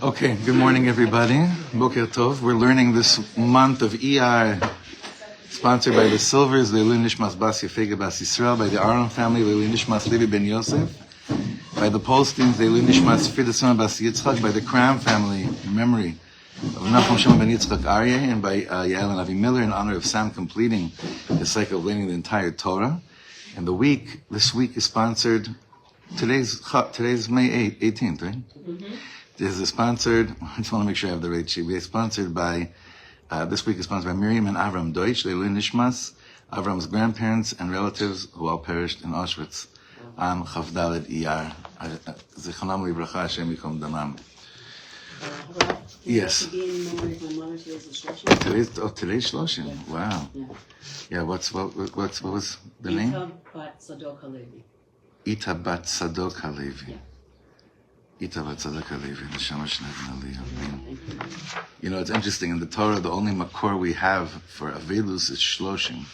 Okay, good morning everybody. Boker Tov. We're learning this month of ER, sponsored by the Silvers, Leilun Nishmas Bas Yefega Bas Yisrael, by the Aron family, Leilun Nishmas Levi Ben Yosef, by the Polsteins, Leilun Nishmas Fidesson Bas Yitzchak, by the Kram family, in memory of Nachum Shimon Ben Yitzchak Aryeh, and by Yael and Avi Miller, in honor of Sam completing the cycle of learning the entire Torah. And this week is sponsored, today's May 18th, right? Mm-hmm. This is sponsored, I just want to make sure I have the right sheet. We are sponsored by, this week is sponsored by Miriam and Avram Deutsch, Leilun Nishmas, Avram's grandparents and relatives who all perished in Auschwitz. Am Chavdaled Iyar. Zichronam Livracha, Hashem Yikom Damam. Yes. Today's Shloshim. Wow. Yeah, what was the name? Ita Bat Sadok HaLevi. Ita Bat Sadok HaLevi. Ita Bat Sadok HaLevi. Neshama Shnei Aliyah. You know, it's interesting. In the Torah, the only makor we have for Avelus is Shloshim.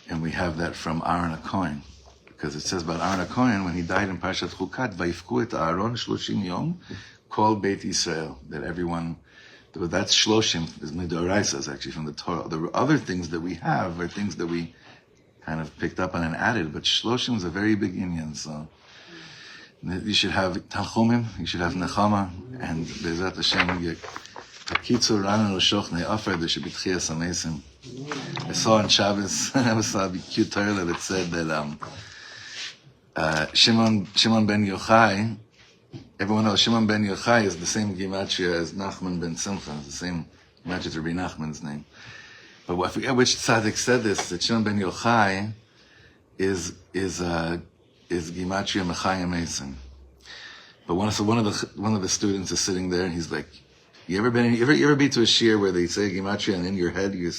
And we have that from Aaron HaKohen. Because it says about Aaron HaKohen, when he died in Parashat Chukat, Vayifku et Aaron Shloshim Yom, Kol Beit Yisrael, that everyone, that's Shloshim, is Midoraisa, is actually from the Torah. The other things that we have are things that we kind of picked up on and added, but Shloshim is a very big Inyan, so you should have Tanchumim, you should have Nechama, and Be'ezrat Hashem, Kitzur Ranan L'Shochne Afer, there should be Tchias HaMesim. I saw on Shabbos, I saw a cute Torah that said that Shimon ben Yochai, everyone knows Shimon ben Yochai is the same gematria as Nachman ben Simcha, the same gematria as Rabbi Nachman's name. But I forget which tzaddik said this, that Shimon ben Yochai is gematria Mechayim Mason. But one of the students is sitting there and he's like, you ever been to a shiur where they say gematria and in your head you're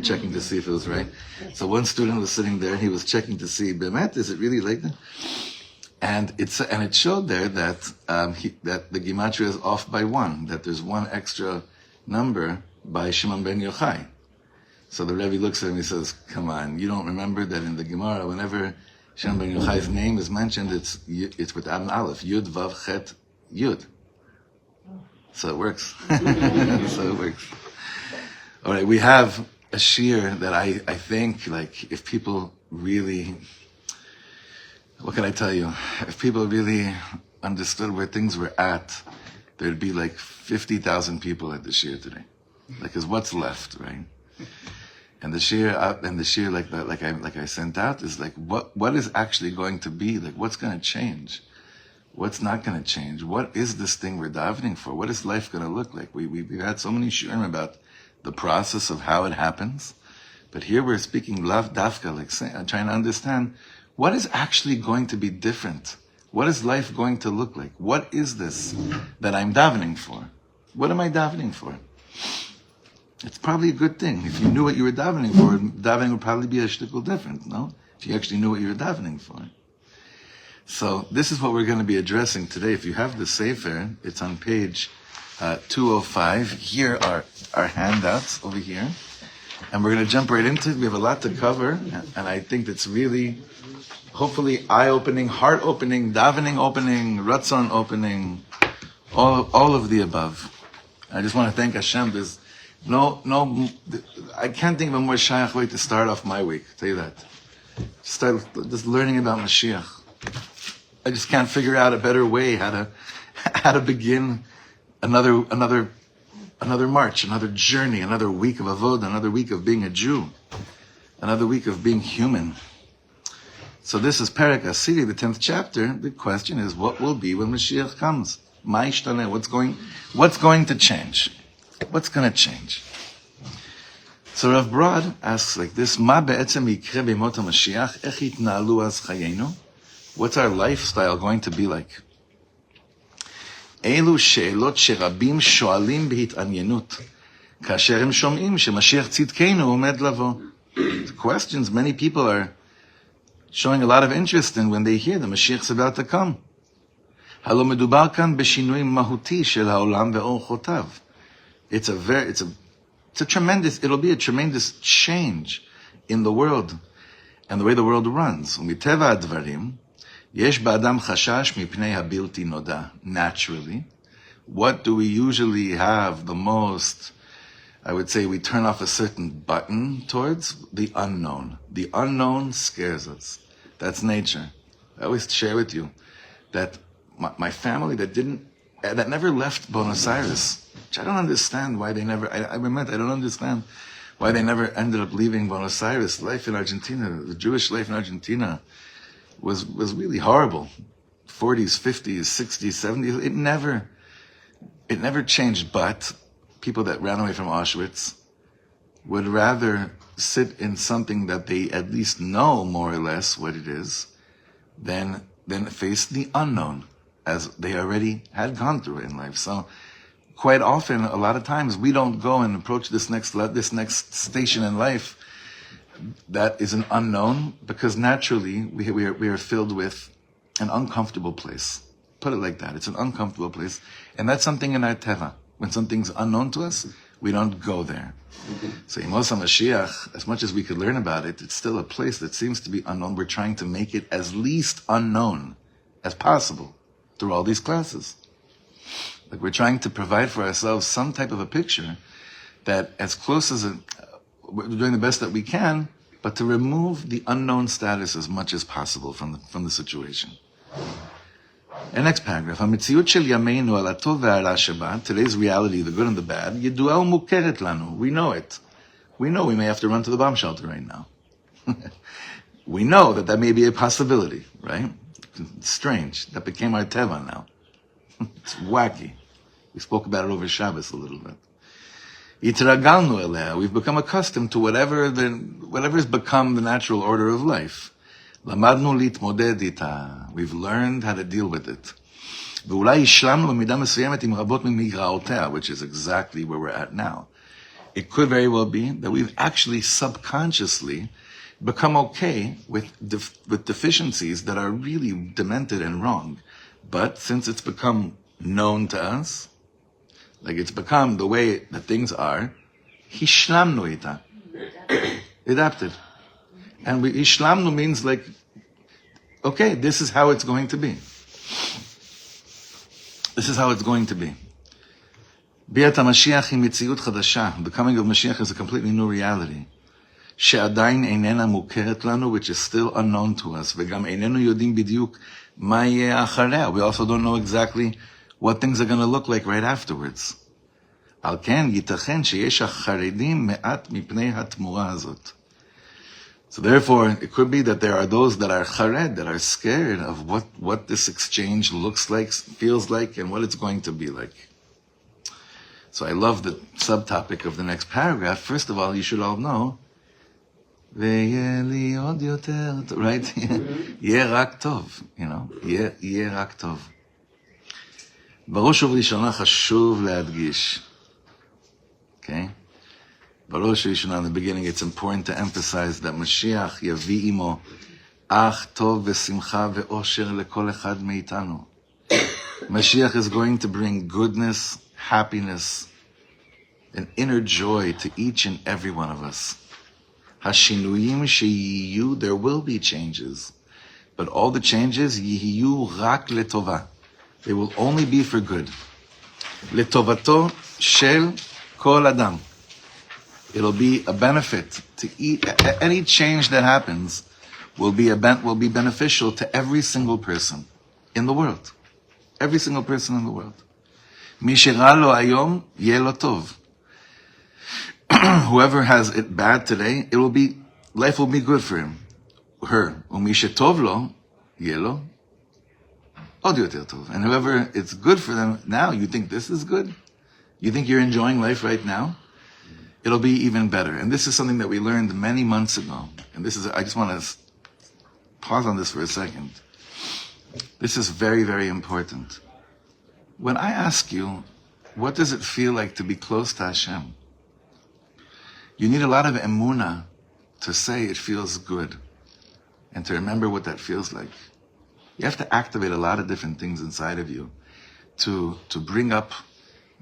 checking to see if it was right? So one student was sitting there and he was checking to see, Bemet, is it really like that? And it showed there that that the gematria is off by one, that there's one extra number by Shimon ben Yochai. So the Rebbe looks at him and he says, come on, you don't remember that in the Gemara, whenever Shimon ben Yochai's name is mentioned, it's without an aleph, Yud Vav Chet Yud. So it works. All right, we have a shiur that I think, like, if people really, what can I tell you? If people really understood where things were at, there'd be like 50,000 people at the shiur today. Like, cause what's left, right? And the shiur, like I sent out, is like, what is actually going to be? Like, what's going to change? What's not going to change? What is this thing we're davening for? What is life going to look like? We've had so many shiurim about the process of how it happens, but here we're speaking lav dafka, like trying to understand what is actually going to be different. What is life going to look like? What is this that I'm davening for? What am I davening for? It's probably a good thing. If you knew what you were davening for, davening would probably be a shtickle different, no? If you actually knew what you were davening for. So this is what we're going to be addressing today. If you have the Sefer, it's on page 205. Here are our handouts over here. And we're going to jump right into it. We have a lot to cover. And I think that's really, hopefully, eye-opening, heart-opening, davening opening, ratzon opening, all of the above. I just want to thank Hashem. There's I can't think of a more shayach way to start off my week. I'll tell you that. Start just learning about Mashiach. I just can't figure out a better way how to begin another march, another journey, another week of avodah, another week of being a Jew, another week of being human. So this is Perek Asiri, the 10th chapter. The question is, what will be when Mashiach comes? Ma yishtaneh? What's going to change? What's going to change? So Rav Broad asks like this: Ma be'etzem yikre b'Yemot HaMashiach? Ech yitna'alu az chayenu? What's our lifestyle going to be like? Elu she'elot she'rabim sho'alim b'hit'anyenut kasher hem shom'im she'Mashiach tzidkeinu omed lavo. The questions many people are showing a lot of interest in when they hear the Mashiach's about to come. Halo medubar kan b'shinui mahuti shel ha'olam ve'orchotav. It'll be a tremendous change in the world and the way the world runs. Umiteva advarim, yesh ba'adam chashash mipnei habilti noda. Naturally, what do we usually have the most? I would say we turn off a certain button towards the unknown. The unknown scares us. That's nature. I always share with you that my family that never left Buenos Aires, which I don't understand why they never, I don't understand why they never ended up leaving Buenos Aires. Life in Argentina, the Jewish life in Argentina was really horrible. 40s, 50s, 60s, 70s, it never changed, but people that ran away from Auschwitz would rather sit in something that they at least know more or less what it is than face the unknown, as they already had gone through it in life. So quite often, a lot of times, we don't go and approach this next station in life that is an unknown, because naturally we are filled with an uncomfortable place. Put it like that. It's an uncomfortable place. And that's something in our teva. When something's unknown to us, we don't go there. So Yemot HaMashiach, as much as we could learn about it, it's still a place that seems to be unknown. We're trying to make it as least unknown as possible through all these classes. Like, we're trying to provide for ourselves some type of a picture that, as close as we're doing the best that we can, but to remove the unknown status as much as possible from the situation. And next paragraph. המציאות של ימינו על הטוב והרע שבה, today's reality, the good and the bad, ידועה ומוכרת לנו. We know it. We know we may have to run to the bomb shelter right now. We know that may be a possibility, right? It's strange. That became our teva now. It's wacky. We spoke about it over Shabbos a little bit. התרגלנו אליה. We've become accustomed to whatever has become the natural order of life. למדנו להתמודד איתה. We've learned how to deal with it. ואולי השלמנו במידה מסוימת עם רבות ממגרעותיה, which is exactly where we're at now. It could very well be that we've actually subconsciously become okay with deficiencies that are really demented and wrong. But since it's become known to us, like it's become the way that things are, השלמנו איתה. Adapted. And ishlamnu means like, okay, this is how it's going to be. This is how it's going to be. ביאת המשיח היא מציאות חדשה. The coming of Mashiach is a completely new reality. שעדיין איננה מוכרת לנו, which is still unknown to us. וגם איננו יודעים בדיוק מה יהיה אחריה. We also don't know exactly what things are going to look like right afterwards. על כן, ייתכן שיש החרדים מעט מפני התמורה הזאת. So therefore, it could be that there are those that are chared, that are scared of what this exchange looks like, feels like, and what it's going to be like. So I love the subtopic of the next paragraph. First of all, you should all know, right? יהיה רק טוב, יהיה רק טוב. בראש ובראשונה חשוב להדגיש. Okay? Baruch Hashem, in the beginning, it's important to emphasize that Mashiach yavi imo ach tov v'simcha ve'osher lekol echad meitanu. Mashiach is going to bring goodness, happiness, and inner joy to each and every one of us. Hashinuyim sheyiyu, there will be changes, but all the changes yiyu rak letova. They will only be for good. Letovato shel kol adam. It'll be a benefit to any change that happens will be beneficial to every single person in the world. Every single person in the world. Mi shera lo hayom yeh lo tov. Whoever has it bad today, life will be good for him, her. Umi shetov lo yeh lo od yoter tov. And whoever it's good for them now, you think this is good? You think you're enjoying life right now? It'll be even better. And this is something that we learned many months ago. And I just want to pause on this for a second. This is very, very important. When I ask you, what does it feel like to be close to Hashem? You need a lot of emunah to say it feels good and to remember what that feels like. You have to activate a lot of different things inside of you to bring up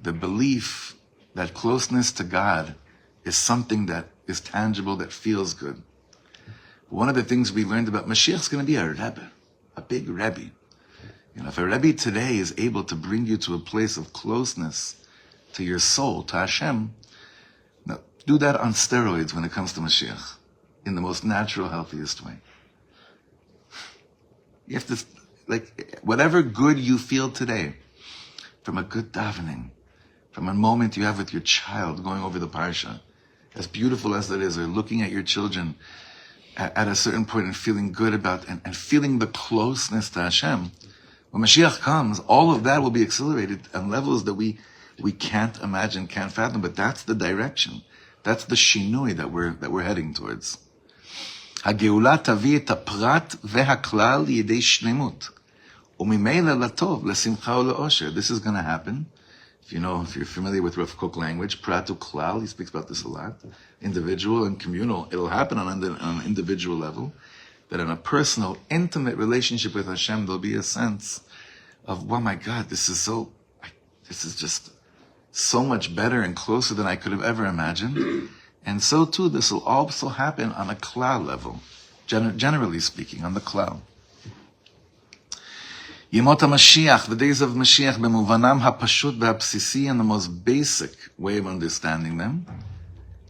the belief that closeness to God is something that is tangible, that feels good. One of the things we learned about Mashiach is going to be a Rebbe, a big Rebbe. If a Rebbe today is able to bring you to a place of closeness to your soul, to Hashem, now do that on steroids when it comes to Mashiach, in the most natural, healthiest way. You have to, whatever good you feel today, from a good davening, from a moment you have with your child going over the parsha, as beautiful as that is, or looking at your children at a certain point and feeling good about, and feeling the closeness to Hashem, when Mashiach comes, all of that will be accelerated on levels that we can't imagine, can't fathom, but that's the direction. That's the shinui that we're heading towards. הגאולה תביא את הפרט והכלל לידי שלמות, וממילא לטוב, לשמחה ולאושר. This is going to happen. If you're familiar with Rav Kook language, prat uklal, he speaks about this a lot. Individual and communal. It'll happen on an individual level. That in a personal, intimate relationship with Hashem, there'll be a sense of, oh my God, this is just so much better and closer than I could have ever imagined. And so too, this will also happen on a klal level, generally speaking, on the klal. Yemot HaMashiach, the days of Mashiach, במובנם הפשוט והבסיסי, and the most basic way of understanding them,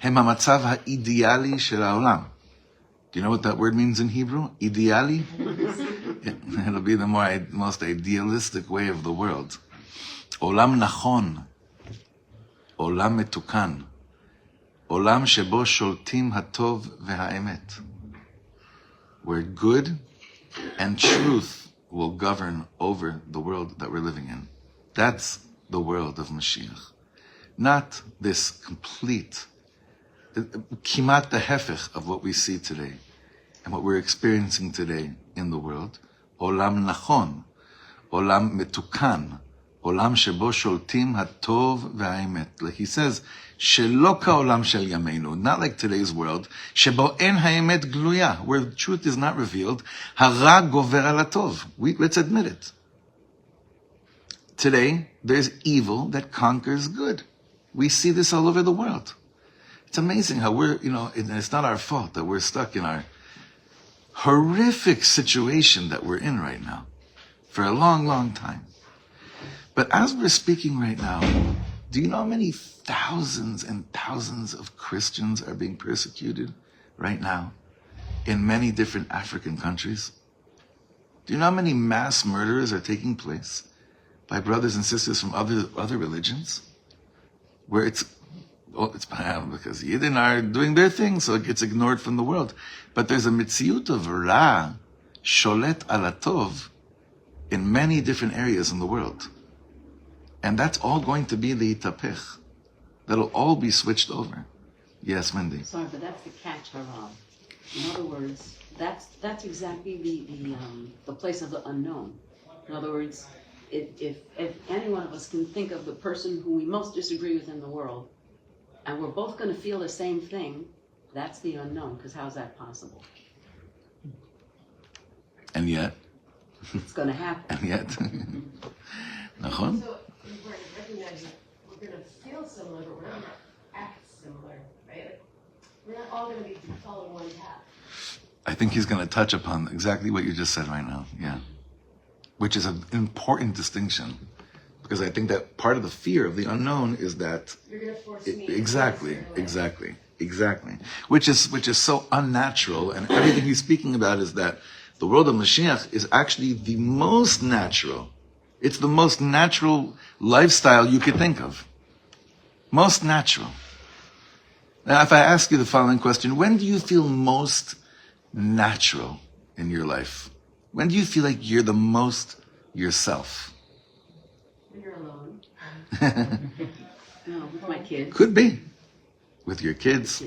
הם המצב האידיאלי של העולם. Do you know what that word means in Hebrew? Ideali? It'll be the most idealistic way of the world. Olam nachon, olam metukan, olam shebo sholtim hatov v'ha'emet, where good and truth will govern over the world that we're living in. That's the world of Mashiach. Not this complete, kimat the hefech of what we see today and what we're experiencing today in the world. Olam nachon, olam metukan, olam shebo sholtim hatov v'ha'emet. Like he says, shelo ka'olam shel yameinu, not like today's world, shebo en ha'emet gluya, where the truth is not revealed, hara gover al hatov. Let's admit it. Today, there's evil that conquers good. We see this all over the world. It's amazing how it's not our fault that we're stuck in our horrific situation that we're in right now for a long, long time. But as we're speaking right now, do you know how many thousands and thousands of Christians are being persecuted right now in many different African countries? Do you know how many mass murders are taking place by brothers and sisters from other religions? Where it's because Yidden are doing their thing, so it gets ignored from the world. But there's a mitziut of Ra, sholet alatov, in many different areas in the world. And that's all going to be the itapech. That'll all be switched over. Yes, Mindy. Sorry, but that's the catch, Harav. In other words, that's exactly the place of the unknown. In other words, if any one of us can think of the person who we most disagree with in the world, and we're both going to feel the same thing, that's the unknown, because how's that possible? And yet? It's going to happen. And yet? Nachon? So we're recognizing we're going to feel similar, but we're not going to act similar, right? Like, we're not all going to be following one path. I think he's going to touch upon exactly what you just said right now, yeah. Which is an important distinction. Because I think that part of the fear of the unknown is that you're going to force me. Exactly. Which is so unnatural, and everything he's speaking about is that the world of Mashiach is actually the most natural. It's the most natural lifestyle you could think of. Most natural. Now, if I ask you the following question, when do you feel most natural in your life? When do you feel like you're the most yourself? When you're alone. No, with my kids. Could be. With your kids.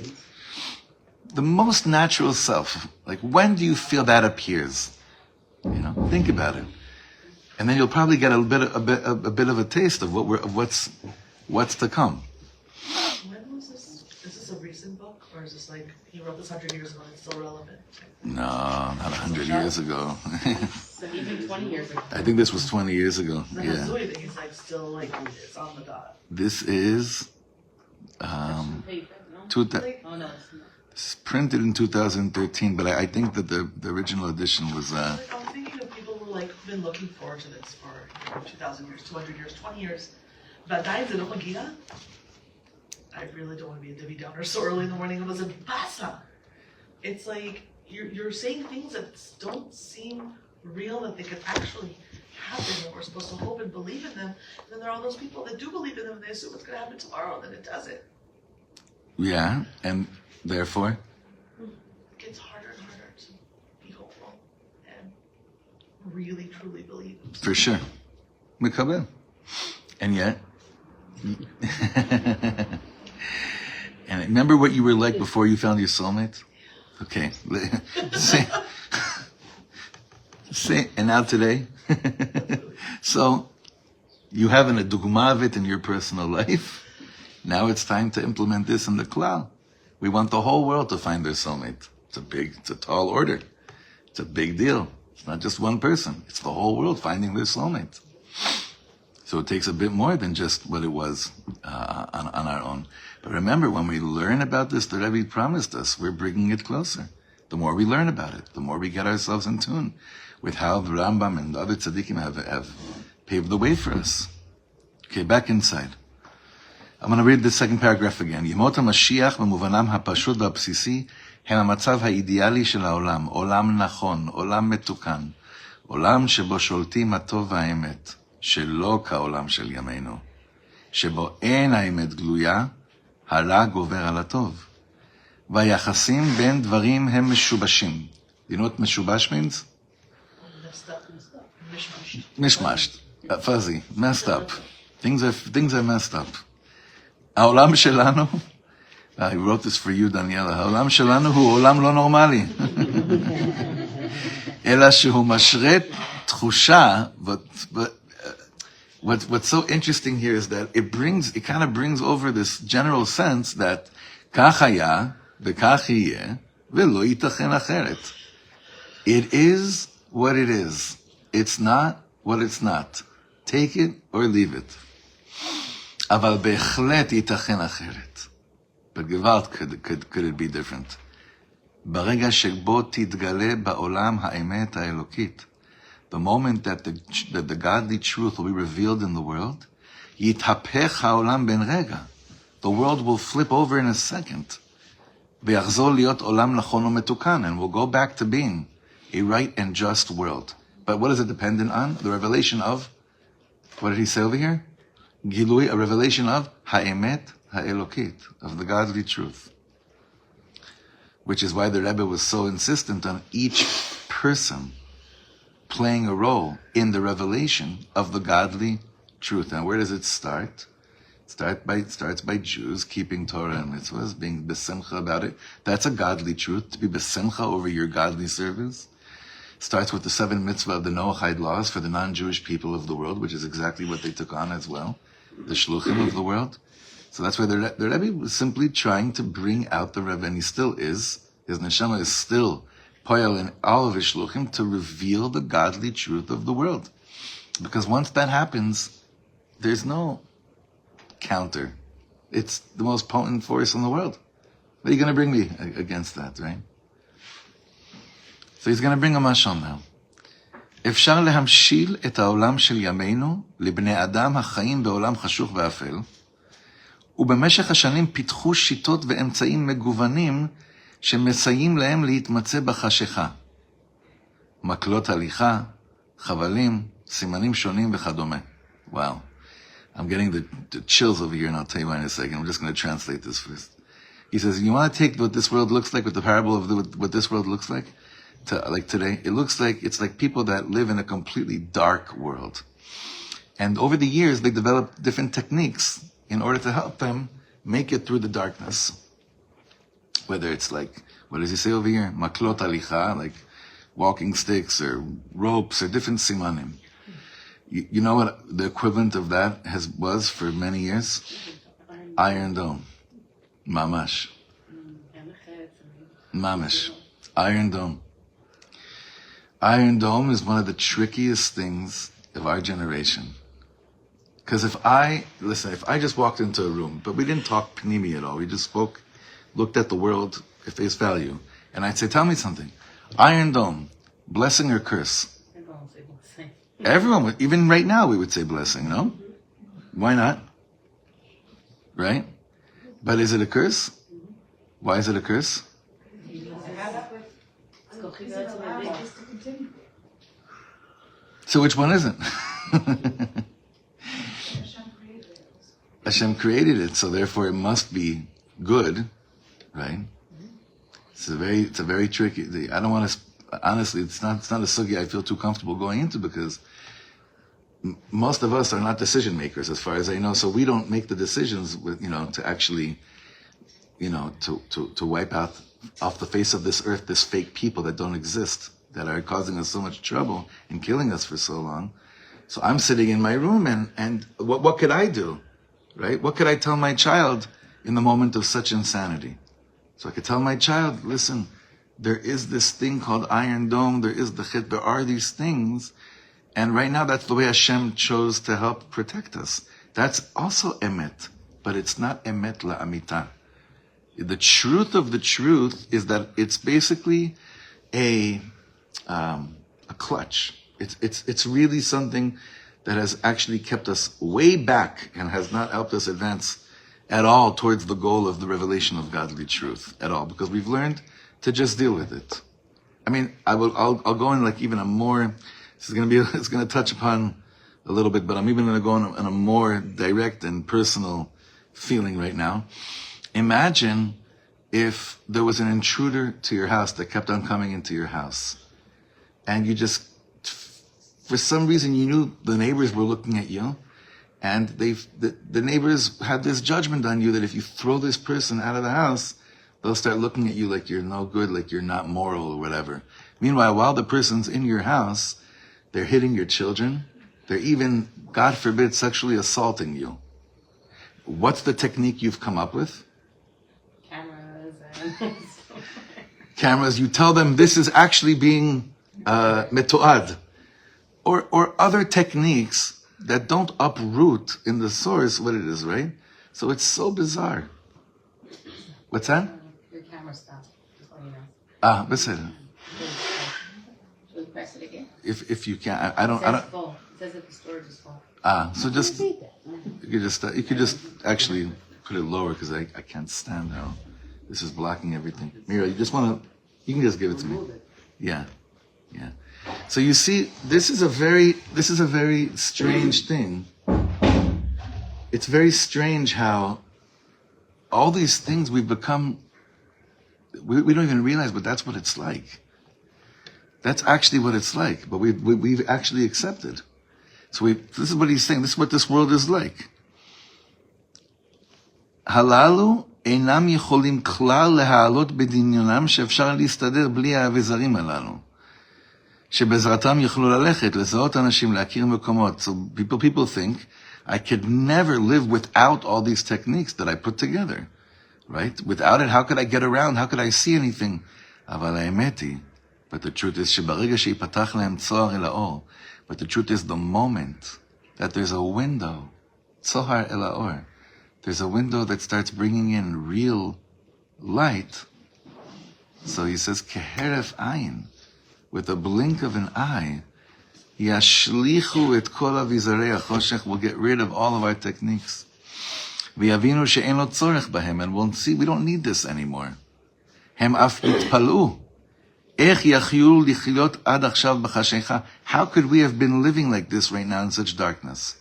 The most natural self. Like, when do you feel that appears? Think about it. And then you'll probably get a bit of a taste of what's to come. When was this? Is this a recent book, or is this like he wrote this 100 years ago and it's still relevant? No, not 100 years ago. So even 20 years ago. I think this was 20 years ago. The Yeah. Hazui that he's like still like it's on the dot. This is Oh, no, it's not. it's printed in 2013, but I think that the original edition was I'm thinking of people who like been looking forward to this for 2,000 years, 200 years, 20 years. ועדיין זה לא מגיע. I really don't want to be a Debbie Downer so early in the morning. It was a basa. It's like you're saying things that don't seem real, that they could actually happen, and we're supposed to hope and believe in them. And then there are all those people that do believe in them, and they assume it's going to happen tomorrow, and then it doesn't. Yeah, and therefore? It gets harder and harder to be hopeful and really, truly believe. For sure. Mikabel. And yet, and remember what you were like before you found your soulmate? Okay. Say, and now today? So, you have a dugma of it in your personal life. Now it's time to implement this in the klal. We want the whole world to find their soulmate. It's a tall order. It's a big deal. It's not just one person. It's the whole world finding their soulmate. So it takes a bit more than just what it was on our own. But remember, when we learn about this, the Rebbe promised us, we're bringing it closer. The more we learn about it, the more we get ourselves in tune with how the Rambam and the other tzaddikim have paved the way for us. Okay, back inside. I'm going to read the second paragraph again. Yemot HaMashiach במובנם הפשוט והבסיסי הם המצב האידיאלי של העולם, עולם נכון, עולם מתוקן, עולם שבו שולטים הטוב והאמת, שלא כעולם של ימינו, שבו אין האמת גלויה, הרע גובר על הטוב. והיחסים בין דברים הם משובשים. You know what משובש means? Mishmashed. Fuzzy. Messed up. Things are messed up. העולם שלנו, I wrote this for you, Daniela, העולם שלנו הוא עולם לא נורמלי. אלא שהוא משרת תחושה, what's so interesting here is that it kind of brings over this general sense that כך היה וכך יהיה ולא ייתכן אחרת. It is what it is. It's not what it's not. Take it or leave it. אבל בהחלט ייתכן אחרת. But gewalt, could it be different? ברגע שבו תתגלה בעולם האמת האלוקית, the moment that the godly truth will be revealed in the world, יתהפך העולם בן רגע. The world will flip over in a second. ויחזור להיות עולם נכון ומתוקן, and will go back to being a right and just world. But what is it dependent on? The revelation of, what did he say over here? Gilui, a revelation of ha'emet ha'elokit, of the godly truth. Which is why the Rebbe was so insistent on each person playing a role in the revelation of the godly truth. And where does it start? It starts by Jews keeping Torah and mitzvahs, being besimcha about it. That's a godly truth, to be besimcha over your godly service. Starts with the 7 mitzvah of the Noahide laws for the non-Jewish people of the world, which is exactly what they took on as well, the shluchim of the world. So that's why the Rebbe was simply trying to bring out the Rebbe, and he still is. His neshama is still poyel in all of his shluchim to reveal the godly truth of the world. Because once that happens, there's no counter. It's the most potent force in the world. What are you going to bring me against that, right? So he's going to bring a mashal now. אפשר להמשיל את העולם של ימינו לבני אדם החיים בעולם חשוך ואפל, ובמשך השנים פיתחו שיטות ואמצעים מגוונים שמסייעים להם להתמצא בחשיכה. מקלות הליכה, חבלים, סימנים שונים וכדומה. Wow. I'm getting the chills over here, and I'll tell you why in a second. I'm just going to translate this first. He says, you want to take what this world looks like, what the parable of what this world looks like? Like today, it's like people that live in a completely dark world. And over the years, they developed different techniques in order to help them make it through the darkness. Whether it's like, what does he say over here? Maklot alicha, like walking sticks or ropes or different simanim. You know what the equivalent of that was for many years? Iron Dome. Mamash. Mamash. Iron Dome. Iron Dome is one of the trickiest things of our generation. Because if I just walked into a room, but we didn't talk panimi at all, we just looked at the world at face value, and I'd say, tell me something. Iron Dome, blessing or curse? Everyone would, even right now, we would say blessing, no? Why not? Right? But is it a curse? Why is it a curse? So which one isn't? Hashem created it, so therefore it must be good, right? It's a very tricky. I don't want to. Honestly, it's not a sugya I feel too comfortable going into, because most of us are not decision makers, as far as I know. So we don't make the decisions with, to actually, to wipe out off the face of this earth this fake people that don't exist, that are causing us so much trouble and killing us for so long. So I'm sitting in my room, and what could I do, right? What could I tell my child in the moment of such insanity? So I could tell my child, listen, there is this thing called Iron Dome, there is the Chit, there are these things, and right now that's the way Hashem chose to help protect us. That's also emet, but it's not emet la'amita. The truth of the truth is that it's basically a clutch. It's really something that has actually kept us way back and has not helped us advance at all towards the goal of the revelation of godly truth at all, because we've learned to just deal with it. I mean, I'll go in like even a more. It's going to touch upon a little bit, but I'm even going to go in a more direct and personal feeling right now. Imagine if there was an intruder to your house that kept on coming into your house, and you just, for some reason, you knew the neighbors were looking at you, and the neighbors had this judgment on you that if you throw this person out of the house, they'll start looking at you like you're no good, like you're not moral or whatever. Meanwhile, while the person's in your house, they're hitting your children. They're even, God forbid, sexually assaulting you. What's the technique you've come up with? Cameras. You tell them this is actually being metoad. Or other techniques that don't uproot in the source what it is, right? So it's so bizarre. What's that? Your camera stopped. Just let you know. Listen. Should we press it again? If you can, I don't. It says full. It says that the storage is full. So just you could just actually put it lower, because I can't stand how this is blocking everything. Mira, you can just give it to me. Yeah. So you see, this is a very strange thing. It's very strange how all these things we've become, we don't even realize, but that's what it's like. That's actually what it's like, but we've actually accepted. So this is what he's saying, this is what this world is like. Halalu einam yicholim klal lehalot b'dinionam she'efshar להסתדר בלי האביזרים הללו. שבעזרתם יוכלו ללכת, לזהות אנשים, להכיר מקומות. So people think, I could never live without all these techniques that I put together, right? Without it, how could I get around? How could I see anything? אבל האמת היא, but the truth is שברגע שיפתח להם צוהר אל האור, but the truth is the moment that there's a window, צוהר אל האור, there's a window that starts bringing in real light. So he says, כהרף עין, with a blink of an eye, yashlichu et kol avizarei hachoshech, will get rid of all of our techniques. V'yavinu she'en lo tzorech bahem, and we'll see we don't need this anymore. Hem af mitpalu. Ech yachyu lichyot ad achshav b'chashecha. How could we have been living like this right now in such darkness?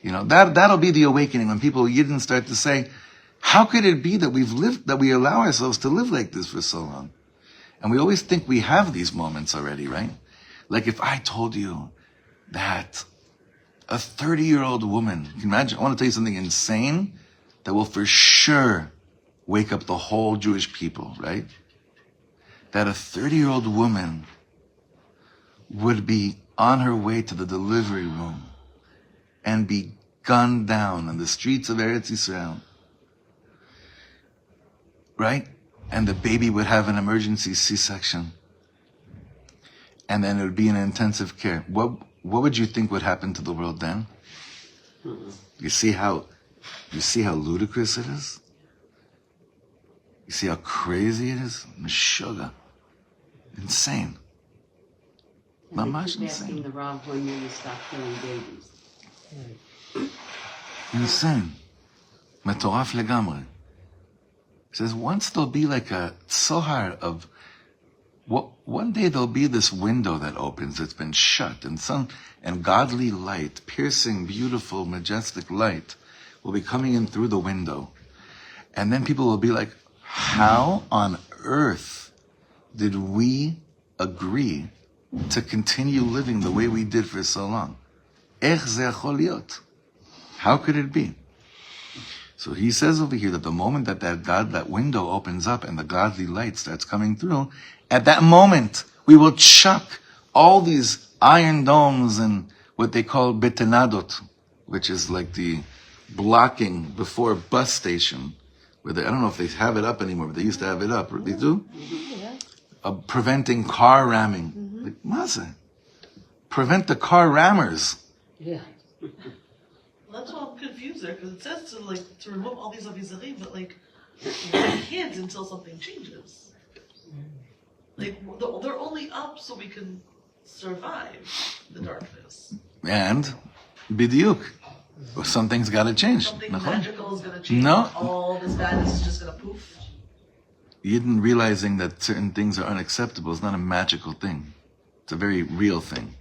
That'll be the awakening when people Yidden start to say, how could it be that we allow ourselves to live like this for so long? And we always think we have these moments already, right? Like if I told you that a 30-year-old woman, can you imagine, I want to tell you something insane that will for sure wake up the whole Jewish people, right? That a 30-year-old woman would be on her way to the delivery room and be gunned down on the streets of Eretz Yisrael, right? And the baby would have an emergency C-section. And then it would be in intensive care. What would you think would happen to the world then? You see how ludicrous it is? You see how crazy it is? Meshuggah. Insane. And they Mamash keep asking insane. the Rav, when will you stop killing babies? Insane. מטורף לגמרי. He says, once there'll be like a tzohar of, one day there'll be this window that opens that's been shut, and godly light, piercing, beautiful, majestic light will be coming in through the window. And then people will be like, how on earth did we agree to continue living the way we did for so long? איך זה יכול להיות? How could it be? So he says over here that the moment that window opens up and the godly light starts coming through, at that moment we will chuck all these iron domes and what they call betenadot, which is like the blocking before a bus station, where I don't know if they have it up anymore, but they used to have it up. They do? Preventing car ramming. Like, maze. Prevent the car rammers. Yeah. That's why I'm confused there, because it says to remove all these avizarim, but why can't until something changes? They're only up so we can survive the darkness. And bidiyuk, something's got to change. Something magical is going to change. No. All this badness is just going to poof. Yidden realizing that certain things are unacceptable is not a magical thing. It's a very real thing.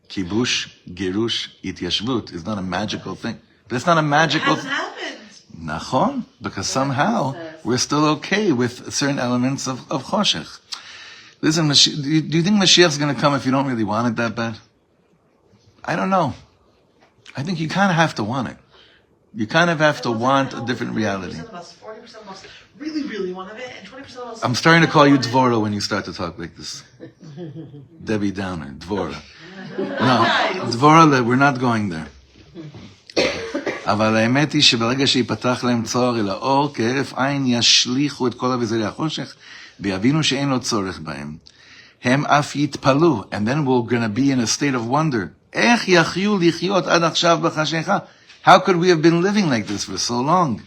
Kibush, girush, ityashvut is not a magical thing. But it's not a magical... It hasn't happened. Nachon, because somehow we're still okay with certain elements of choshech. Listen, do you think Mashiach's going to come if you don't really want it that bad? I don't know. I think you kind of have to want it. You kind of have to want a different reality. 40% of us really, really want it, and 20% of us... I'm starting to call you Dvorah when you start to talk like this. Debbie Downer, Dvorah. No, Dvorah, we're not going there. אבל האמת היא שברגע שיפתח להם צוהר אל האור, כהרף עין ישליכו את כל אביזרי החושך, ויבינו שאין לו צורך בהם. הם אף יתפלו, and then we're going to be in a state of wonder. איך יחיו לחיות עד עכשיו בחשיכה? How could we have been living like this for so long?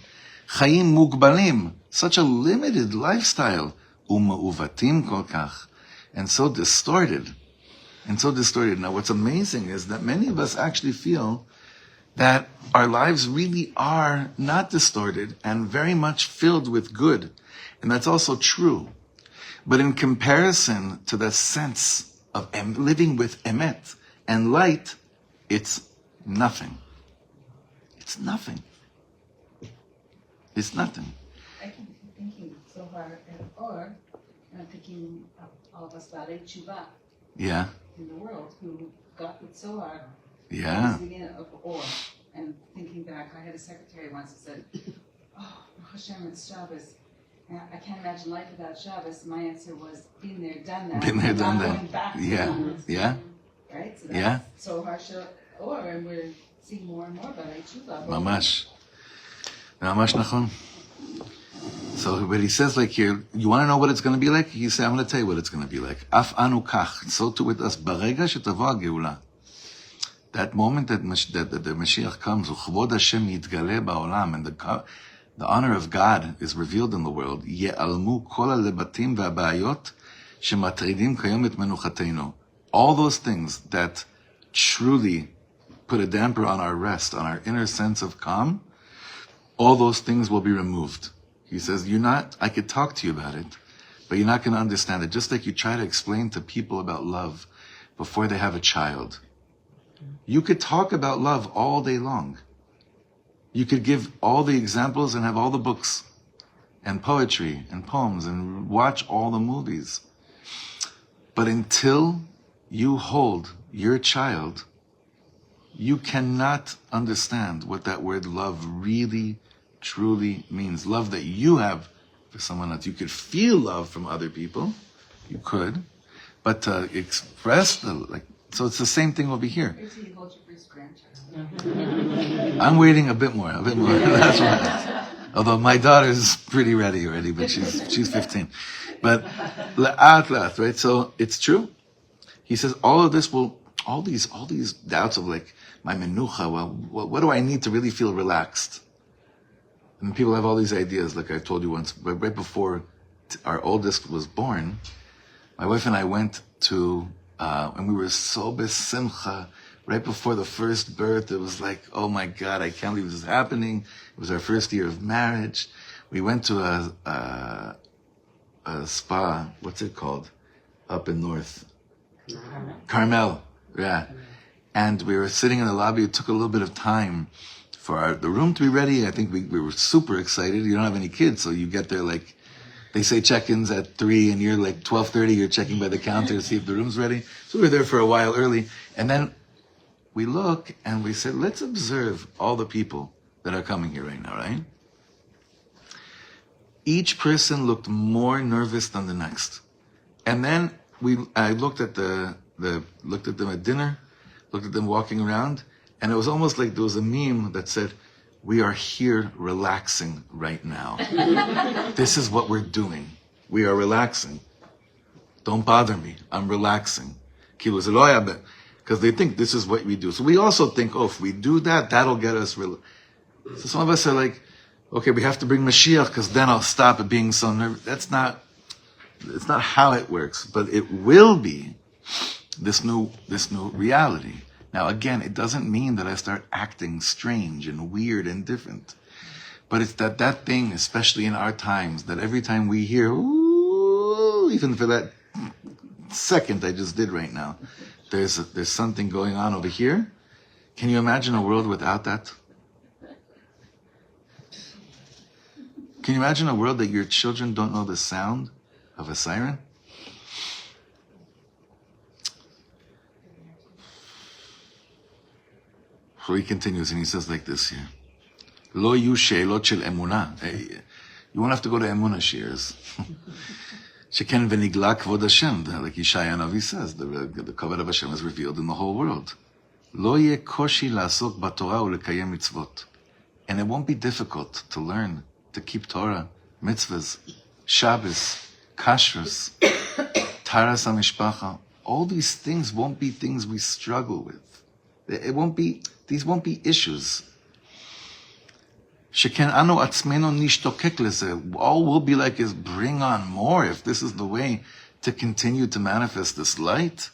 חיים מוגבלים, such a limited lifestyle, ומעוותים כל כך, and so distorted. Now what's amazing is that many of us actually feel that our lives really are not distorted and very much filled with good. And that's also true. But in comparison to the sense of living with emet and light, it's nothing. It's nothing. It's nothing. I keep thinking so hard, and I'm thinking of all of us Baalei Tshuva Yeah. in the world who got it so hard. Yeah. At the beginning of Or, and thinking back, I had a secretary once who said, "Oh, Hashem, it's Shabbos. And I can't imagine life without Shabbos." My answer was, "Been there, done that. Been there, done Not that. going back." Yeah. Right. So Yeah. that's so harsh. Or, and we're seeing more and more about Tshuva. Mamash. Mamash nachon. So, but he says like here, you want to know what it's going to be like? He said, I'm going to tell you what it's going to be like. Af anu kach. So too with us. Barega shetavo Geulah. That moment that the Mashiach comes, Uchvod Hashem yitgaleh ba'olam, and the honor of God is revealed in the world. Ye'almu kol halebatim va'bayot shematridim kayom et menuchateinu. All those things that truly put a damper on our rest, on our inner sense of calm, all those things will be removed. He says, I could talk to you about it, but you're not going to understand it. Just like you try to explain to people about love before they have a child. You could talk about love all day long. You could give all the examples and have all the books and poetry and poems and watch all the movies. But until you hold your child, you cannot understand what that word love really, truly means. Love that you have for someone else. You could feel love from other people. You could. But to express so it's the same thing over here. Wait till you hold your first grandchild. I'm waiting a bit more. That's right. Although my daughter's pretty ready already, but she's 15. But la'at, right? So it's true. He says all of this all these doubts of my menucha. Well, what do I need to really feel relaxed? And people have all these ideas. Like I told you once, right before our oldest was born, my wife and I went to And we were so besimcha. Right before the first birth, it was like, oh my God, I can't believe this is happening. It was our first year of marriage. We went to a spa, what's it called? Up in North. Carmel, yeah. And we were sitting in the lobby. It took a little bit of time for the room to be ready. I think we were super excited. You don't have any kids, so you get there like, they say check-ins at 3 and you're like 12:30, you're checking by the counter to see if the room's ready. So we were there for a while early. And then we look and we said, let's observe all the people that are coming here right now, right? Each person looked more nervous than the next. And then I looked at looked at them at dinner, looked at them walking around, and it was almost like there was a meme that said, we are here relaxing right now. This is what we're doing. We are relaxing. Don't bother me. I'm relaxing. Because they think this is what we do. So we also think, if we do that, that'll get us So some of us are like, okay, we have to bring Mashiach because then I'll stop it being so nervous. It's not how it works, but it will be this new reality. Now again, it doesn't mean that I start acting strange and weird and different. But it's that thing, especially in our times, that every time we hear, ooh, even for that second I just did right now, there's something going on over here. Can you imagine a world without that? Can you imagine a world that your children don't know the sound of a siren? So he continues and he says like this here. Lo yu she'elot shel emunah. You won't have to go to emunah shiurs. Sheken v'nigla kvod Hashem. Like Yeshaya Navi says, the kavod of Hashem is revealed in the whole world. Lo yeh koshi la'asok b'Torah u'lekayem mitzvot. And it won't be difficult to learn, to keep Torah, mitzvahs, Shabbos, kashrus, taras hamishpacha. All these things won't be things we struggle with. These won't be issues. Sheken anu atzmenu nishtokek leze. All we'll be like is bring on more if this is the way to continue to manifest this light.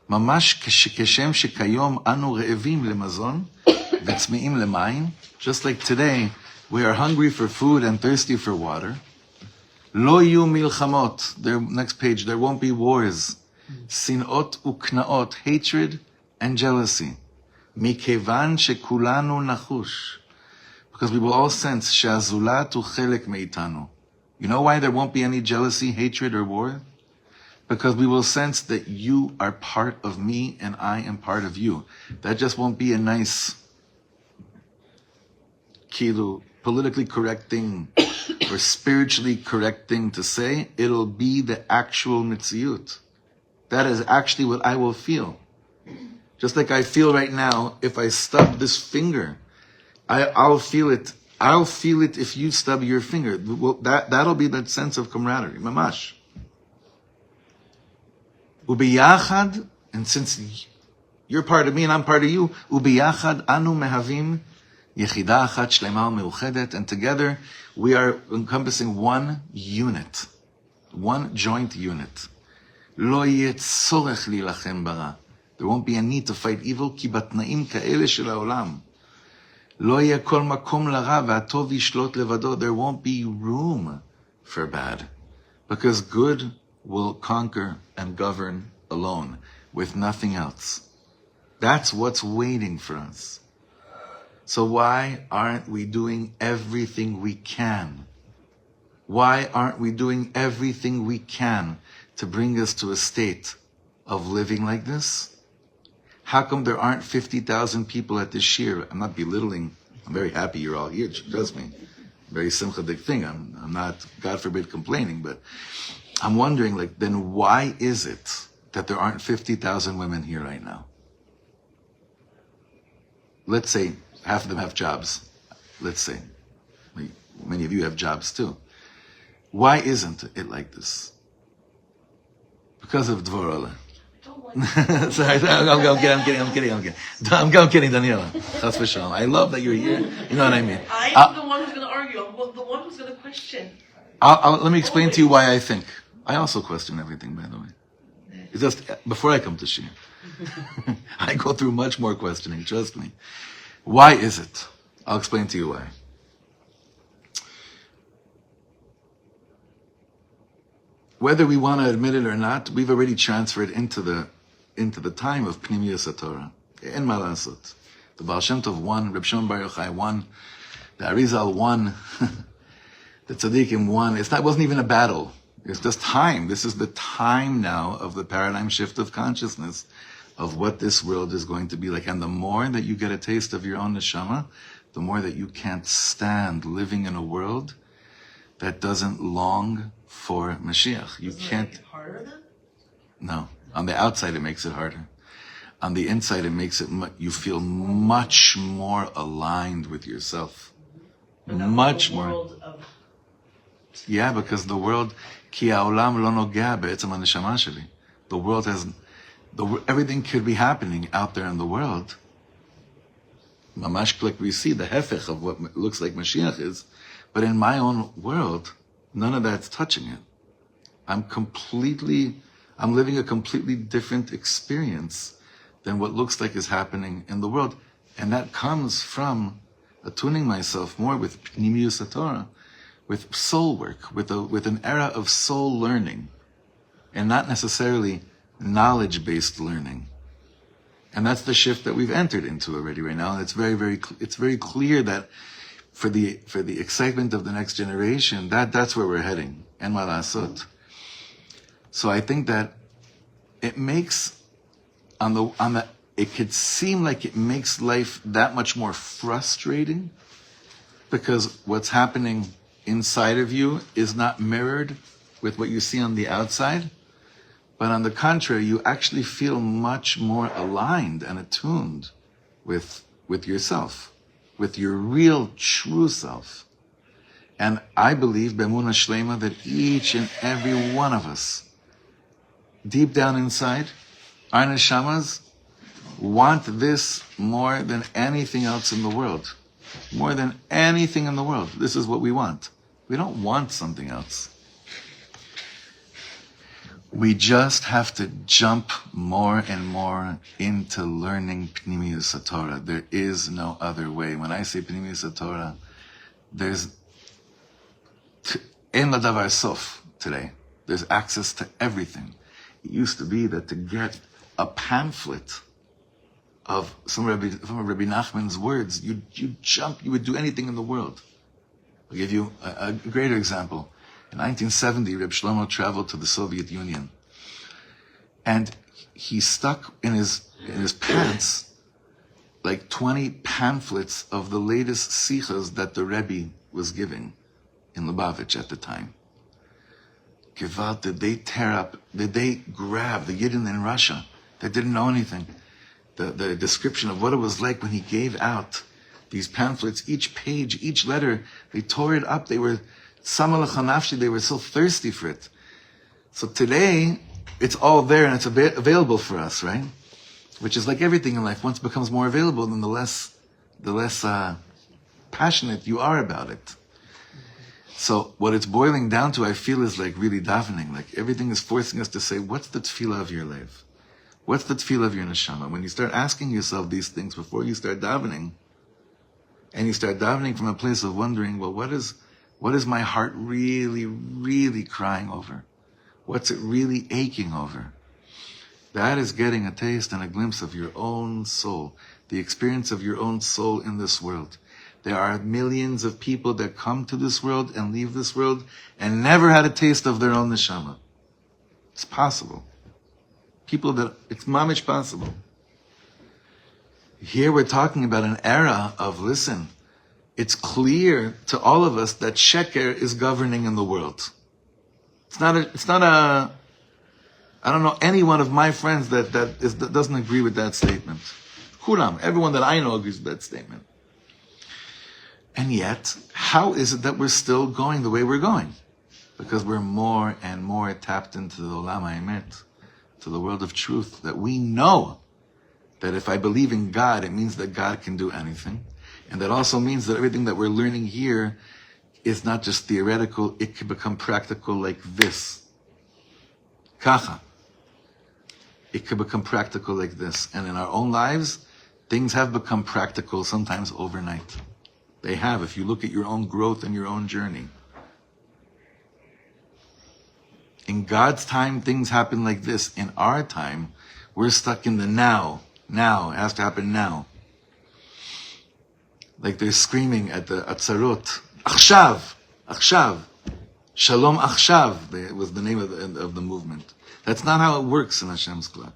Mamash keshem shekayom anu re'evim lemazon v'tzmeim lemayim. Just like today, we are hungry for food and thirsty for water. Lo yu milchamot. Next page, there won't be wars. Sinot uknaot, hatred and jealousy. Mikevan shekulanu nachush. Because we will all sense she'azulat hu chelek meitanu. You know why there won't be any jealousy, hatred, or war? Because we will sense that you are part of me and I am part of you. That just won't be a nice politically correct thing or spiritually correct thing to say. It'll be the actual mitzvot. That is actually what I will feel. Just like I feel right now, if I stub this finger, I'll feel it. I'll feel it if you stub your finger. Well, that'll be that sense of camaraderie. Mamash. Ubiyachad, and since you're part of me and I'm part of you, ubiyachad anu mehavim yechida achat shlema meuchedet, and together we are encompassing one unit, one joint unit. Lo yeh tzorech lilachem bara. There won't be a need to fight evil, ki batnaim ka'ele shel haolam. Lo yeh kol makom lara v'atov yishlot levado. There won't be room for bad, because good will conquer and govern alone, with nothing else. That's what's waiting for us. So why aren't we doing everything we can? Why aren't we doing everything we can to bring us to a state of living like this? How come there aren't 50,000 people at this shiur? I'm not belittling. I'm very happy you're all here. Trust me. Very simcha thing. I'm not, God forbid, complaining, but I'm wondering, then why is it that there aren't 50,000 women here right now? Let's say half of them have jobs. Let's say. Many of you have jobs too. Why isn't it like this? Because of Dvorah. Sorry, I'm kidding, Daniela. Chas v'shalom. I love that you're here. You know what I mean? I'm the one who's going to argue. I'm the one who's going to question. Let me explain to you why I think. I also question everything, by the way. It's just before I come to shiur. I go through much more questioning, trust me. Why is it? I'll explain to you why. Whether we want to admit it or not, we've already transferred into the time of Pnimiyus HaTorah. En ma lasot. The Baal Shem Tov won, Reb Shimon Bar Yochai won, the Arizal won, the Tzaddikim won. It wasn't even a battle. It's just time. This is the time now of the paradigm shift of consciousness of what this world is going to be like. And the more that you get a taste of your own neshama, the more that you can't stand living in a world that doesn't long for Mashiach. You can't. Make it harder then? No. On the outside, it makes it harder. On the inside, it makes it, you feel much more aligned with yourself. Much more. Of... Yeah, because the world, ki ha'olam lo nogea be'etzem ha'neshama sheli. The world has, everything could be happening out there in the world. Mamash like we see the hefech of what looks like Mashiach is, but in my own world, none of that's touching it. I'm living a completely different experience than what looks like is happening in the world. And that comes from attuning myself more with Pnimiyus HaTorah, with soul work, with an era of soul learning, and not necessarily knowledge-based learning. And that's the shift that we've entered into already right now. And it's very clear that for the excitement of the next generation, that's where we're heading. En ma lasot. So I think that it makes it could seem like it makes life that much more frustrating because what's happening inside of you is not mirrored with what you see on the outside. But on the contrary, you actually feel much more aligned and attuned with yourself, with your real, true self. And I believe, emunah shlema, that each and every one of us, deep down inside, our neshamas want this more than anything else in the world. More than anything in the world. This is what we want. We don't want something else. We just have to jump more and more into learning Pnimiyus HaTorah. There is no other way. When I say Pnimiyus HaTorah, there's en ladavar sof today. There's access to everything. It used to be that to get a pamphlet of some of Rabbi Nachman's words, you jump, you would do anything in the world. I'll give you a greater example. In 1970, Reb Shlomo traveled to the Soviet Union. And he stuck in his pants like 20 pamphlets of the latest sichas that the Rebbe was giving in Lubavitch at the time. Gewalt, did they grab the Yidden in Russia that didn't know anything? The description of what it was like when he gave out these pamphlets, each page, each letter, they tore it up. They were Samalach HaNafshi, they were so thirsty for it. So today, it's all there and it's available for us, right? Which is like everything in life. Once it becomes more available, then the less passionate you are about it. So what it's boiling down to, I feel, is like really davening. Like everything is forcing us to say, what's the tefillah of your life? What's the tefillah of your neshama? When you start asking yourself these things before you start davening, and you start davening from a place of wondering, well, what is my heart really, really crying over? What's it really aching over? That is getting a taste and a glimpse of your own soul, the experience of your own soul in this world. There are millions of people that come to this world and leave this world and never had a taste of their own neshama. It's possible. It's mamish possible. Here we're talking about an era of, listen, it's clear to all of us that sheker is governing in the world. It's not a, I don't know any one of my friends that doesn't agree with that statement. Kulam, everyone that I know agrees with that statement. And yet, how is it that we're still going the way we're going? Because we're more and more tapped into the Olam HaEmet, to the world of truth, that we know that if I believe in God, it means that God can do anything. And that also means that everything that we're learning here is not just theoretical, it can become practical like this. Kacha. it could become practical like this. And in our own lives, things have become practical sometimes overnight. They have, if you look at your own growth and your own journey. In God's time, things happen like this. In our time, we're stuck in the now. Now, it has to happen now. Like they're screaming at the Atzarot, Achshav, Achshav, Shalom Achshav, it was the name of the movement. That's not how it works in Hashem's clock.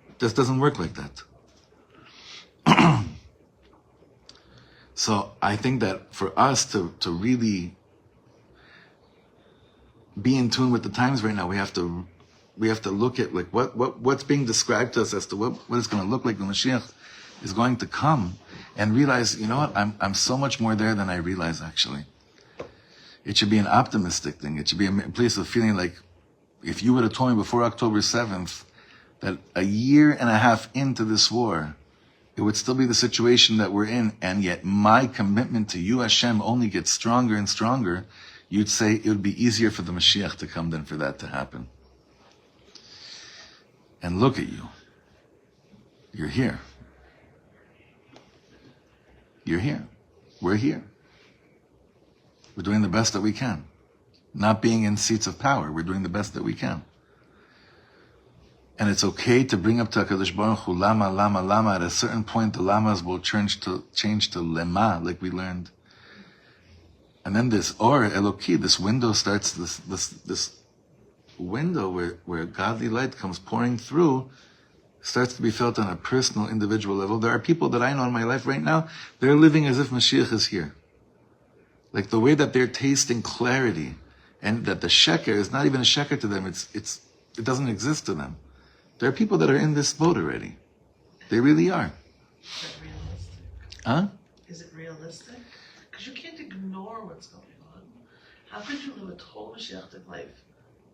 It just doesn't work like that. So I think that for us to really be in tune with the times right now, we have to look at like what's being described to us as to what it's going to look like when Mashiach is going to come, and realize, you know what, I'm so much more there than I realize actually. It should be an optimistic thing. It should be a place of feeling like, if you would have told me before October 7th that a year and a half into this war, it would still be the situation that we're in, and yet my commitment to you, Hashem, only gets stronger and stronger, you'd say it would be easier for the Mashiach to come than for that to happen. And look at you. You're here. You're here. We're here. We're doing the best that we can. Not being in seats of power, we're doing the best that we can. And it's okay to bring up to HaKadosh Baruch Hu, lama, lama, lama. At a certain point, the lamas will change to lema, like we learned. And then this or Eloki, this window starts, this window where godly light comes pouring through, starts to be felt on a personal, individual level. There are people that I know in my life right now, they're living as if Mashiach is here. Like the way that they're tasting clarity, and that the sheker is not even a sheker to them, it doesn't exist to them. There are people that are in this boat already. They really are. Is that realistic? Huh? Is it realistic? Because you can't ignore what's going on. How could you live a total Mashiach life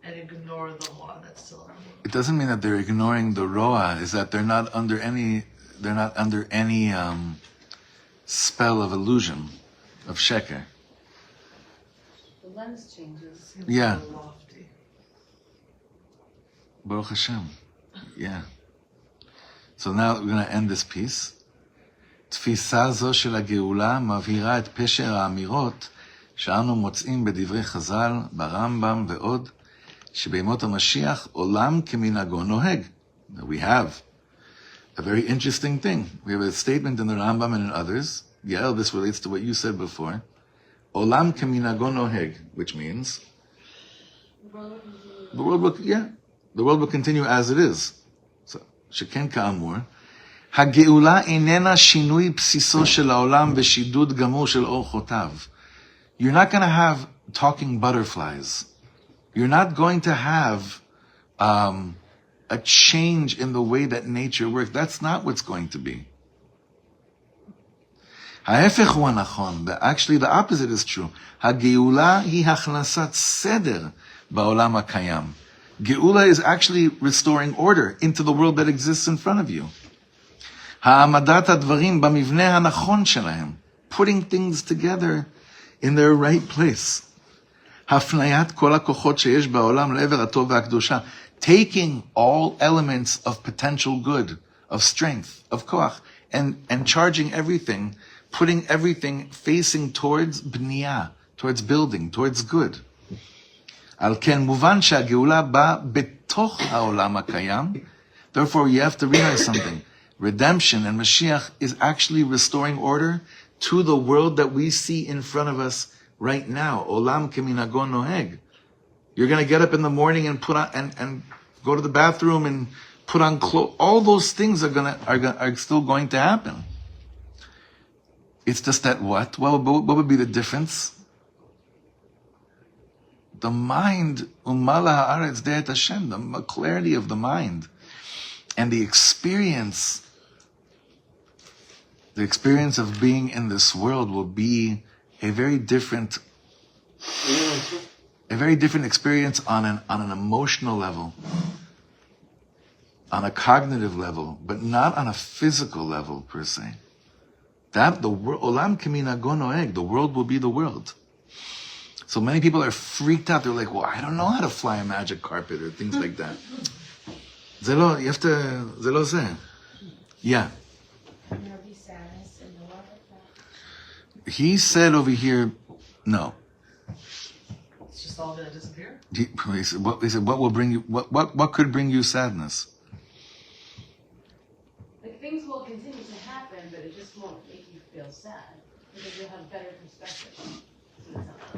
and ignore the law that's still in the world? It doesn't mean that they're ignoring the roa. Is that they're not under any spell of illusion, of sheker. The lens changes. Seems Yeah. so lofty. Baruch Hashem. Yeah. So now we're going to end this piece. תפיסה זו של הגאולה מבהירה את פשר האמירות שאנו מוצאים בדברי חז"ל, ברמב"ם ועוד, שבימות המשיח עולם כמנהגו נוהג. Now we have a very interesting thing. We have a statement in the Rambam and in others. Yeah, this relates to what you said before. Olam keminago noheg, which means the world will continue as it is. So, sheken ka'amur. הגאולה איננה שינוי בסיסו של העולם ושידוד גמור של אורחותיו. You're not going to have talking butterflies. You're not going to have a change in the way that nature works. That's not what's going to be. ההפך הוא הנכון, actually the opposite is true. הגאולה היא הכנסת סדר בעולם הקיים. Geulah is actually restoring order into the world that exists in front of you. העמדת הדברים במבנה הנכון שלהם. Putting things together in their right place. הפניית כל הכוחות שיש בעולם לעבר הטוב והקדושה. Taking all elements of potential good, of strength, of koach, and charging everything, putting everything facing towards bniyah, towards building, towards good. על כן מובן שהגאולה באה בתוך העולם הקיים. Therefore you have to realize something. Redemption and Mashiach is actually restoring order to the world that we see in front of us right now. Olam keminago noheg. You're going to get up in the morning and put on and go to the bathroom and put on clothes. All those things are still going to happen. It's just that what? What would be the difference? The mind, umala haaretz de'et Hashem, the clarity of the mind, and the experience of being in this world will be a very different experience on an emotional level, on a cognitive level, but not on a physical level per se. That the world, olam keminago noeg, the world will be the world. So many people are freaked out. They're like, well, I don't know how to fly a magic carpet or things like that. זה לא, you have to, זה לא זה. Yeah. Can there be sadness in the love of that? He said over here, no. It's just all gonna disappear? He said, what will bring you, what could bring you sadness? Like things will continue to happen, but it just won't make you feel sad because you'll have better perspective.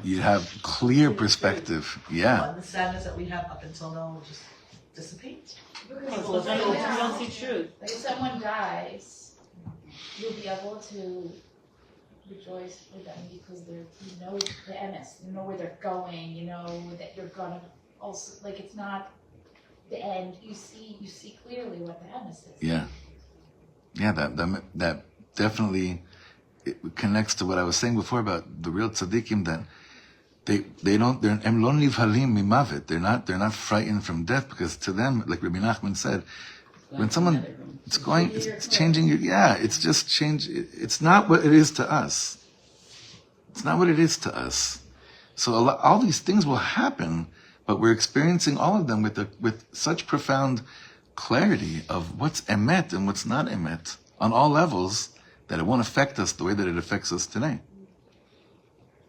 You have clear perspective. Yeah. And the sadness that we have up until now will just dissipate. Well, then you don't see truth. Like if someone dies, you'll be able to rejoice with them because you know the MS, you know where they're going, you know that you're gonna also like it's not the end. You see clearly what the MS is. Yeah. Yeah, that definitely it connects to what I was saying before about the real tzaddikim, that they're not frightened from death, because to them, like Rabbi Nachman said, when someone it's changing you, it's just change. It's not what it is to us. It's not what it is to us. So all these things will happen, but we're experiencing all of them with such profound clarity of what's emet and what's not emet on all levels, that it won't affect us the way that it affects us today.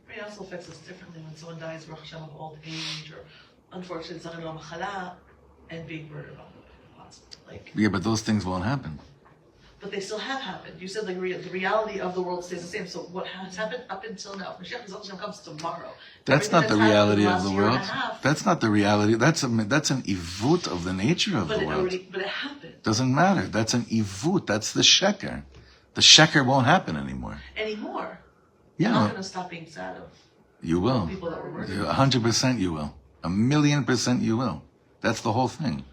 It also affects us differently when someone dies, Baruch Hashem, of old age, or unfortunately, someone on machala, and being murdered on the hospital. Yeah, but those things won't happen. But they still have happened. You said the reality of the world stays the same. So what has happened up until now? Mashiach comes tomorrow. That's not the reality of the world. That's not the reality. That's an ivut of the nature of the world. But it happened. Doesn't matter. That's an ivut. That's the sheker. The sheker won't happen anymore. Anymore. Yeah. You're not going to stop being sad of you will. People that were murdered. 100% you will. 1,000,000% you will. That's the whole thing.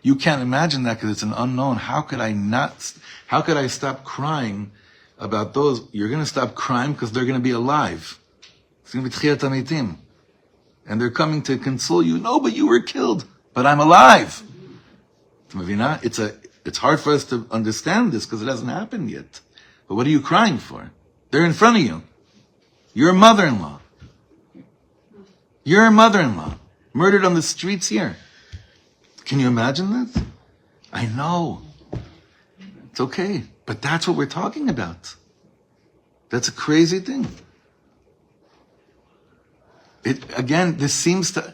You can't imagine that because it's an unknown. How could I stop crying about those? You're going to stop crying because they're going to be alive. It's going to be tchiyat hamitim. And they're coming to console you. No, but you were killed. But I'm alive. It's hard for us to understand this because it hasn't happened yet. But what are you crying for? They're in front of you. Your mother-in-law. Your mother-in-law. Murdered on the streets here. Can you imagine that? I know. It's okay. But that's what we're talking about. That's a crazy thing. This seems to...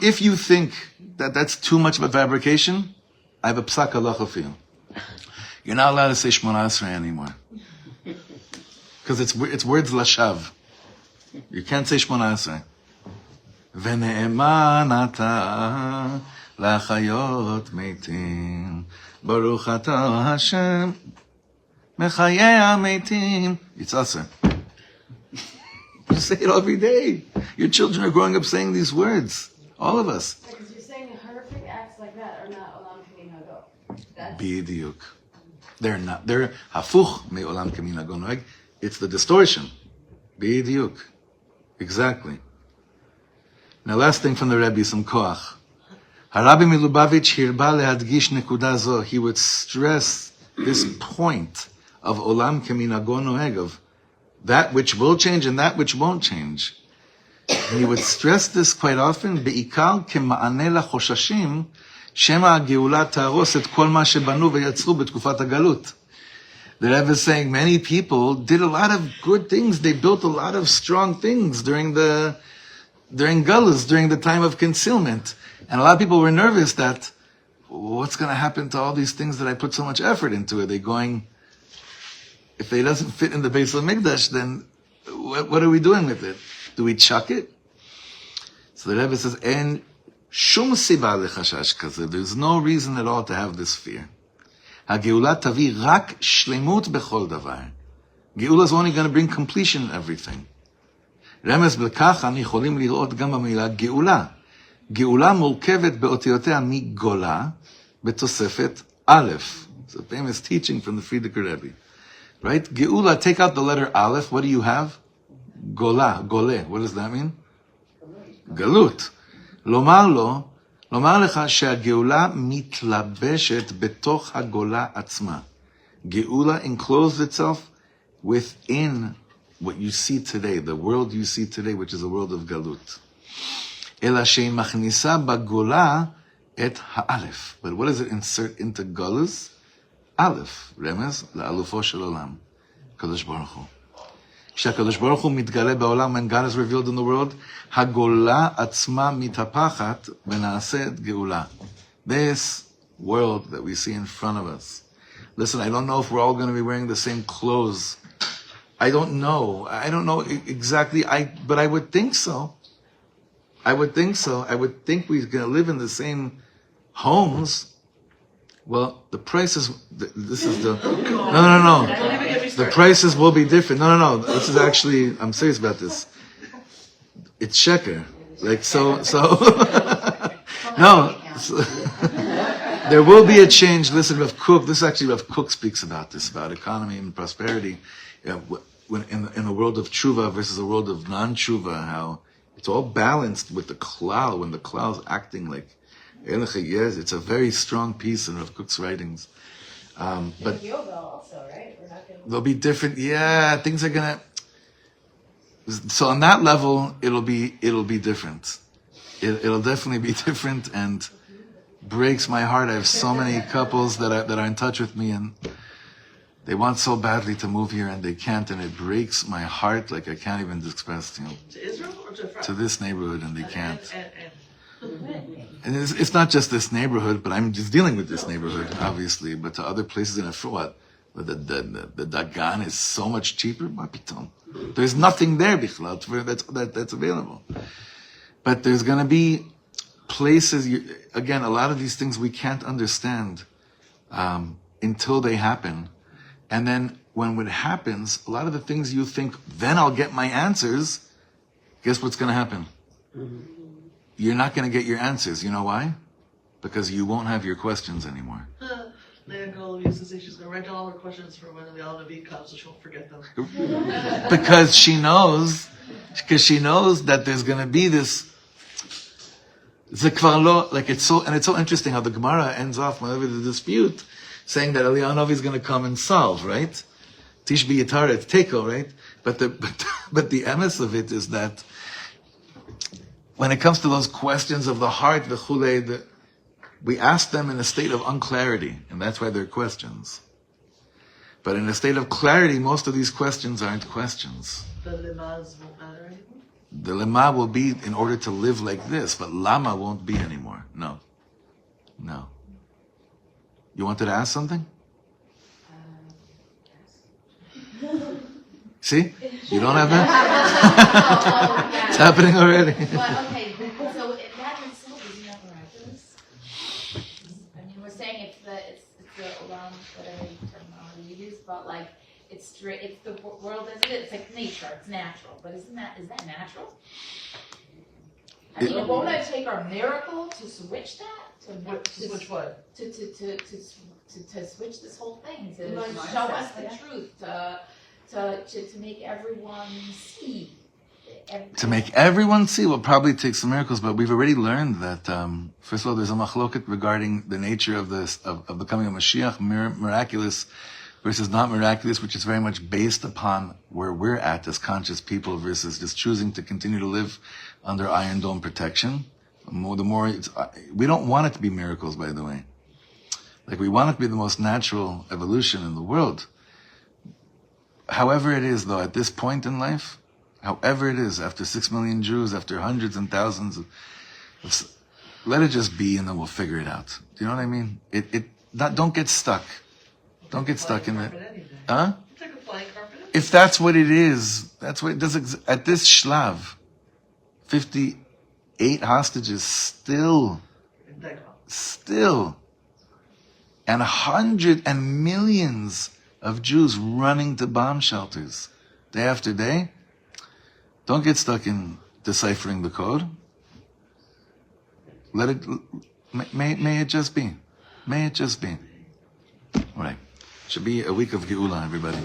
If you think that that's too much of a fabrication, I have a psak halacha for you. You're not allowed to say Shmona Esrei anymore. Because it's words lashav. You can't say Shmona Esrei. ונאמן אתה לחיות מתים, ברוך אתה השם מחיי המתים. It's awesome. You say it every day. Your children are growing up saying these words. All of us. Because you're saying horrific acts like that are not olam kamin hago. B'diuk. They're not. They're hafuch me'olam kamin hago. It's the distortion. B'diuk. Exactly. Now, last thing from the Rebbe, some koach. Harabi Milubavitch hirba lehadgish nekuda zo. He would stress this point of olam kamin hago noeg, of that which will change and that which won't change. And he would stress this quite often, be'ikar kema'aneh lachoshashim, shema ha'geulah ta'aros et kol ma shebanu ve'yatzru betkufat hagalut. The Rebbe is saying many people did a lot of good things. They built a lot of strong things during Geulah, during the time of concealment. And a lot of people were nervous that, what's going to happen to all these things that I put so much effort into? Are they going, if it doesn't fit in the Beis HaMikdash, then what are we doing with it? Do we chuck it? So the Rebbe says, En shum siba lechashash kazeh. There's no reason at all to have this fear. HaGeulah tavi rak shlemut bechol davar. Geulah is only going to bring completion in everything. רמז בכך אני יכולים לראות גם במילה גאולה. גאולה מורכבת באותיותיה מגולה בתוספת א'. It's a famous teaching from the Frierdiker Rebbe. Right? גאולה, take out the letter aleph, what do you have? גולה, גולה. What does that mean? גלות. לומר לך שהגאולה מתלבשת בתוך הגולה עצמה. גאולה enclosed itself within what you see today, the world you see today, which is a world of galut. אלא שהיא מכניסה בגולה et ha'alef. But what does it insert into Golus? Aleph. Remez la'alufo shel olam. Kadosh Baruch Hu. כשהקדוש ברוך הוא מתגלה בעולם, when God is revealed in the world, הגולה עצמה מתהפכת ונעשית גאולה. This world that we see in front of us. Listen, I don't know if we're all going to be wearing the same clothes. I don't know. I don't know exactly. But I would think so. I would think so. I would think we're going to live in the same homes. Well, the prices, this is the, no. The prices will be different. No. This is actually, I'm serious about this. It's sheker. Like, so, no. There will be a change. Listen, Rav Kook, this is actually Rav Kook speaks about this, about economy and prosperity. When in the world of tshuva versus the world of non-tshuva, how it's all balanced with the klal, when the klal is acting like, it's a very strong piece in Rav Kook's writings. But yoga also, right? We're not gonna... they'll be different. Yeah, things are gonna. So on that level, it'll be different. It'll definitely be different, and breaks my heart. I have so many couples that are in touch with me, and they want so badly to move here, and they can't, and it breaks my heart. Like I can't even express, To Israel or to France? to this neighborhood, and they can't. And And it's not just this neighborhood, but I'm just dealing with this neighborhood, obviously. But to other places in Afro, the Dagan is so much cheaper. There's nothing there, Bichlal, that's available. But there's going to be places, again, a lot of these things we can't understand until they happen. And then when it happens, a lot of the things you think, then I'll get my answers, guess what's going to happen? You're not going to get your answers. You know why? Because you won't have your questions anymore. Geulah used to say she's going to write down all her questions for when the Al-Nabi comes so she won't forget them. Because she knows that there's going to be this. It's so interesting how the Gemara ends off whenever the dispute, saying that Eliyahu Hanavi is going to come and solve, right? Tishbi Yitar et Teko, right? But the emes of it is that when it comes to those questions of the heart, the chulei, we ask them in a state of unclarity, and that's why they're questions. But in a state of clarity, most of these questions aren't questions. The lemmas won't matter anymore? The lemma will be in order to live like this, but lama won't be anymore. No. You wanted to ask something? See? You don't have that? It's happening already. But okay, so if that itself is not miraculous. I mean, we're saying it's the olam, whatever terminology you use, but like it's the world as it is. It's like nature. It's natural. But is that natural? I mean, won't I take our miracle to switch that? Switch what? To switch this whole thing, to show us the truth, to make everyone see. To make everyone see will probably take some miracles, but we've already learned that, first of all, there's a machloket regarding the nature of becoming a Mashiach, miraculous versus not miraculous, which is very much based upon where we're at as conscious people versus just choosing to continue to live under Iron Dome protection. We don't want it to be miracles, by the way. Like, we want it to be the most natural evolution in the world. However it is, though, at this point in life, however it is, after 6 million Jews, after hundreds and thousands let it just be, and then we'll figure it out. Do you know what I mean? Don't get stuck. Don't get stuck in it. Huh? Take a flying carpet. If that's what it is, that's what it does. At this shlav, 58 hostages still, and hundreds and millions of Jews running to bomb shelters day after day. Don't get stuck in deciphering the code. Let it, may it just be. May it just be. All right. Should be a week of Geulah, everybody.